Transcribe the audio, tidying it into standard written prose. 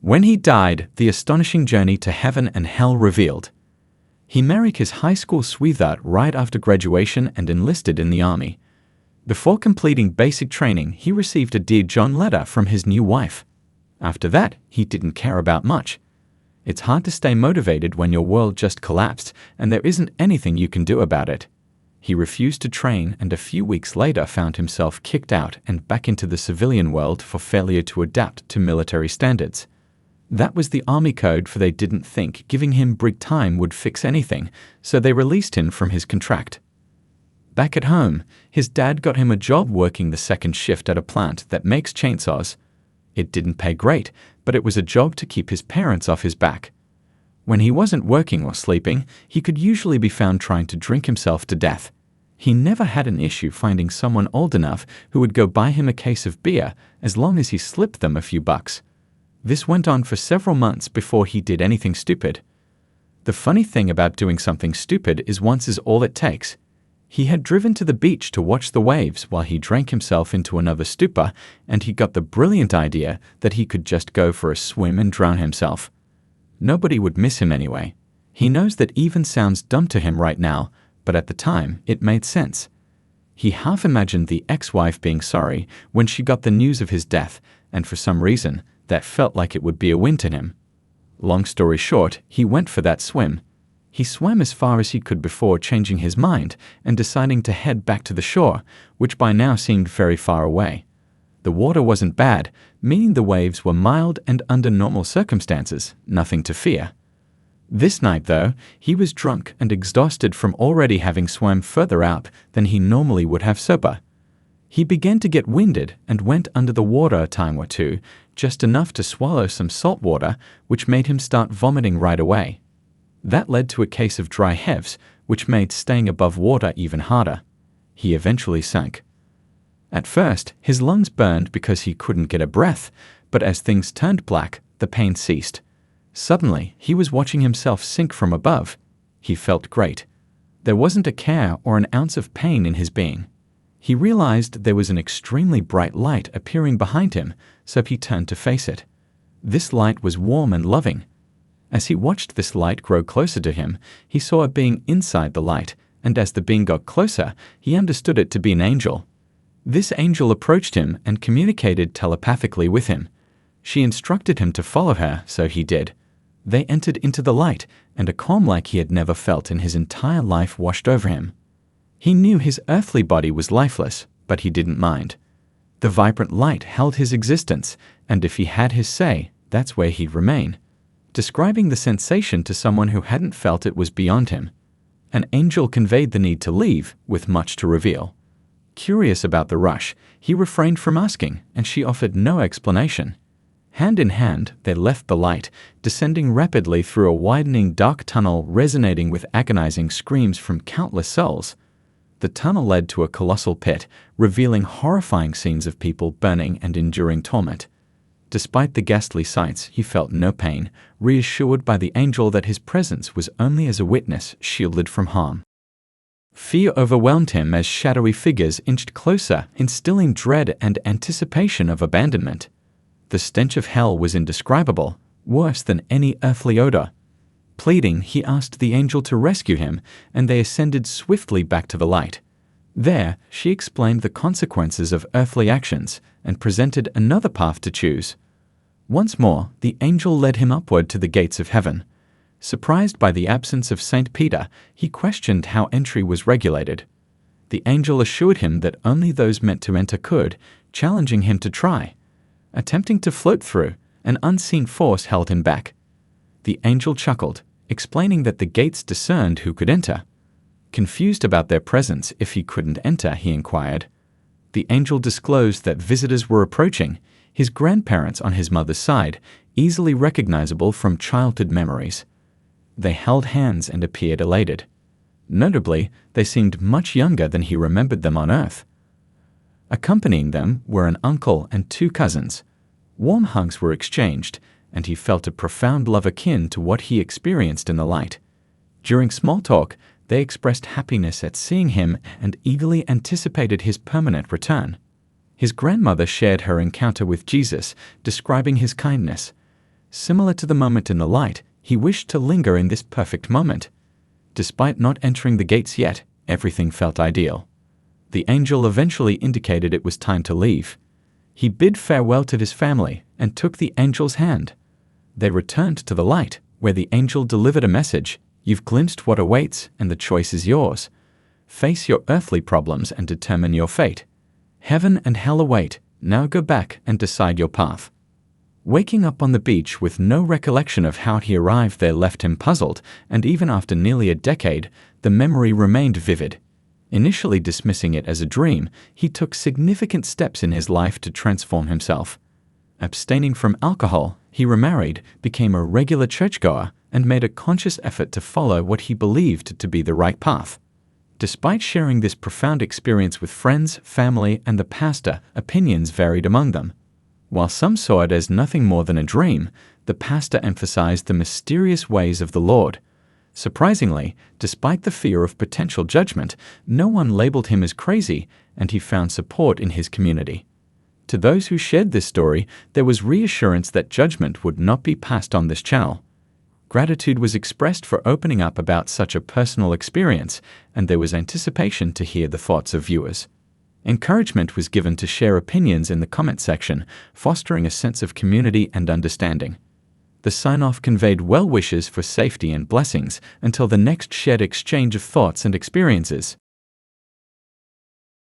When he died, the astonishing journey to heaven and hell revealed. He married his high school sweetheart right after graduation and enlisted in the army. Before completing basic training, he received a Dear John letter from his new wife. After that, he didn't care about much. It's hard to stay motivated when your world just collapsed and there isn't anything you can do about it. He refused to train and a few weeks later found himself kicked out and back into the civilian world for failure to adapt to military standards. That was the army code for they didn't think giving him big time would fix anything, so they released him from his contract. Back at home, his dad got him a job working the second shift at a plant that makes chainsaws. It didn't pay great, but it was a job to keep his parents off his back. When he wasn't working or sleeping, he could usually be found trying to drink himself to death. He never had an issue finding someone old enough who would go buy him a case of beer as long as he slipped them a few bucks. This went on for several months before he did anything stupid. The funny thing about doing something stupid is once is all it takes. He had driven to the beach to watch the waves while he drank himself into another stupor, and he got the brilliant idea that he could just go for a swim and drown himself. Nobody would miss him anyway. He knows that even sounds dumb to him right now, but at the time it made sense. He half imagined the ex-wife being sorry when she got the news of his death, and for some reason, that felt like it would be a win to him. Long story short, he went for that swim. He swam as far as he could before changing his mind and deciding to head back to the shore, which by now seemed very far away. The water wasn't bad, meaning the waves were mild and under normal circumstances, nothing to fear. This night, though, he was drunk and exhausted from already having swam further out than he normally would have sober. He began to get winded and went under the water a time or two, just enough to swallow some salt water, which made him start vomiting right away. That led to a case of dry heaves, which made staying above water even harder. He eventually sank. At first, his lungs burned because he couldn't get a breath, but as things turned black, the pain ceased. Suddenly, he was watching himself sink from above. He felt great. There wasn't a care or an ounce of pain in his being. He realized there was an extremely bright light appearing behind him, so he turned to face it. This light was warm and loving. As he watched this light grow closer to him, he saw a being inside the light, and as the being got closer, he understood it to be an angel. This angel approached him and communicated telepathically with him. She instructed him to follow her, so he did. They entered into the light, and a calm like he had never felt in his entire life washed over him. He knew his earthly body was lifeless, but he didn't mind. The vibrant light held his existence, and if he had his say, that's where he'd remain. Describing the sensation to someone who hadn't felt it was beyond him. An angel conveyed the need to leave, with much to reveal. Curious about the rush, he refrained from asking, and she offered no explanation. Hand in hand, they left the light, descending rapidly through a widening dark tunnel resonating with agonizing screams from countless souls. The tunnel led to a colossal pit, revealing horrifying scenes of people burning and enduring torment. Despite the ghastly sights, he felt no pain, reassured by the angel that his presence was only as a witness shielded from harm. Fear overwhelmed him as shadowy figures inched closer, instilling dread and anticipation of abandonment. The stench of hell was indescribable, worse than any earthly odor. Pleading, he asked the angel to rescue him, and they ascended swiftly back to the light. There, she explained the consequences of earthly actions and presented another path to choose. Once more, the angel led him upward to the gates of heaven. Surprised by the absence of Saint Peter, he questioned how entry was regulated. The angel assured him that only those meant to enter could, challenging him to try. Attempting to float through, an unseen force held him back. The angel chuckled, explaining that the gates discerned who could enter. Confused about their presence if he couldn't enter, he inquired. The angel disclosed that visitors were approaching, his grandparents on his mother's side, easily recognizable from childhood memories. They held hands and appeared elated. Notably, they seemed much younger than he remembered them on Earth. Accompanying them were an uncle and two cousins. Warm hugs were exchanged, and he felt a profound love akin to what he experienced in the light. During small talk, they expressed happiness at seeing him and eagerly anticipated his permanent return. His grandmother shared her encounter with Jesus, describing his kindness. Similar to the moment in the light, he wished to linger in this perfect moment. Despite not entering the gates yet, everything felt ideal. The angel eventually indicated it was time to leave. He bid farewell to his family and took the angel's hand. They returned to the light, where the angel delivered a message. You've glimpsed what awaits, and the choice is yours. Face your earthly problems and determine your fate. Heaven and hell await. Now go back and decide your path. Waking up on the beach with no recollection of how he arrived there left him puzzled, and even after nearly a decade, the memory remained vivid. Initially dismissing it as a dream, he took significant steps in his life to transform himself. Abstaining from alcohol, he remarried, became a regular churchgoer, and made a conscious effort to follow what he believed to be the right path. Despite sharing this profound experience with friends, family, and the pastor, opinions varied among them. While some saw it as nothing more than a dream, the pastor emphasized the mysterious ways of the Lord. Surprisingly, despite the fear of potential judgment, no one labeled him as crazy, and he found support in his community. To those who shared this story, there was reassurance that judgment would not be passed on this channel. Gratitude was expressed for opening up about such a personal experience, and there was anticipation to hear the thoughts of viewers. Encouragement was given to share opinions in the comment section, fostering a sense of community and understanding. The sign-off conveyed well wishes for safety and blessings until the next shared exchange of thoughts and experiences.